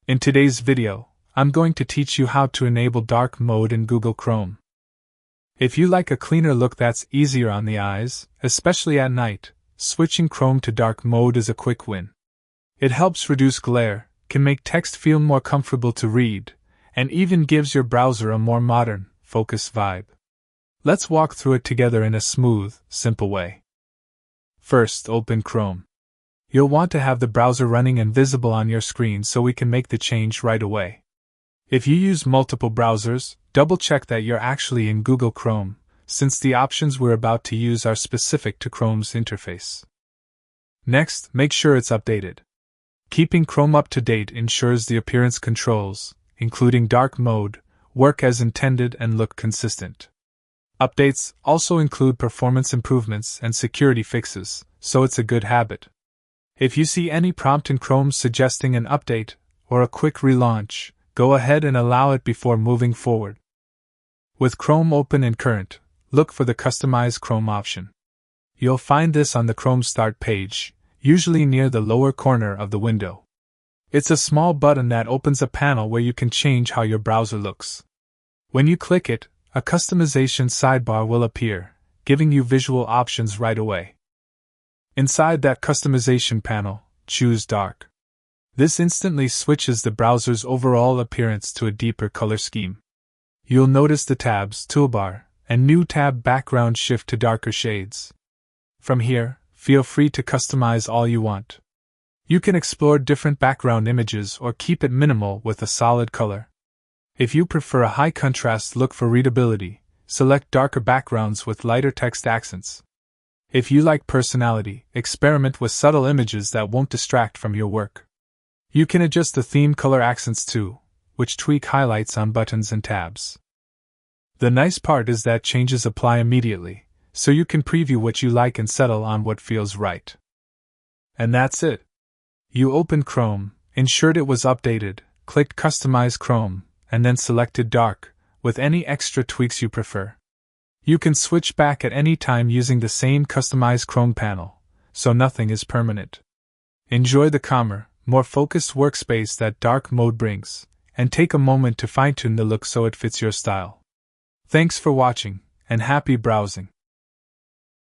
In today's video, I'm going to teach you how to enable dark mode in Google Chrome. If you like a cleaner look that's easier on the eyes, especially at night, switching Chrome to dark mode is a quick win. It helps reduce glare, can make text feel more comfortable to read, and even gives your browser a more modern, focused vibe. Let's walk through it together in a smooth, simple way. First, open Chrome. You'll want to have the browser running and visible on your screen so we can make the change right away. If you use multiple browsers, double-check that you're actually in Google Chrome, since the options we're about to use are specific to Chrome's interface. Next, make sure it's updated. Keeping Chrome up to date ensures the appearance controls, including dark mode, work as intended and look consistent. Updates also include performance improvements and security fixes, so it's a good habit. If you see any prompt in Chrome suggesting an update or a quick relaunch, go ahead and allow it before moving forward. With Chrome open and current, look for the Customize Chrome option. You'll find this on the Chrome Start page, usually near the lower corner of the window. It's a small button that opens a panel where you can change how your browser looks. When you click it, a customization sidebar will appear, giving you visual options right away. Inside that customization panel, choose Dark. This instantly switches the browser's overall appearance to a deeper color scheme. You'll notice the tabs, toolbar, and new tab background shift to darker shades. From here, feel free to customize all you want. You can explore different background images or keep it minimal with a solid color. If you prefer a high contrast look for readability, select darker backgrounds with lighter text accents. If you like personality, experiment with subtle images that won't distract from your work. You can adjust the theme color accents too, which tweak highlights on buttons and tabs. The nice part is that changes apply immediately, so you can preview what you like and settle on what feels right. And that's it. You opened Chrome, ensured it was updated, clicked Customize Chrome, and then selected Dark, with any extra tweaks you prefer. You can switch back at any time using the same Customize Chrome panel, so nothing is permanent. Enjoy the calmer, more focused workspace that dark mode brings, and take a moment to fine-tune the look so it fits your style. Thanks for watching, and happy browsing.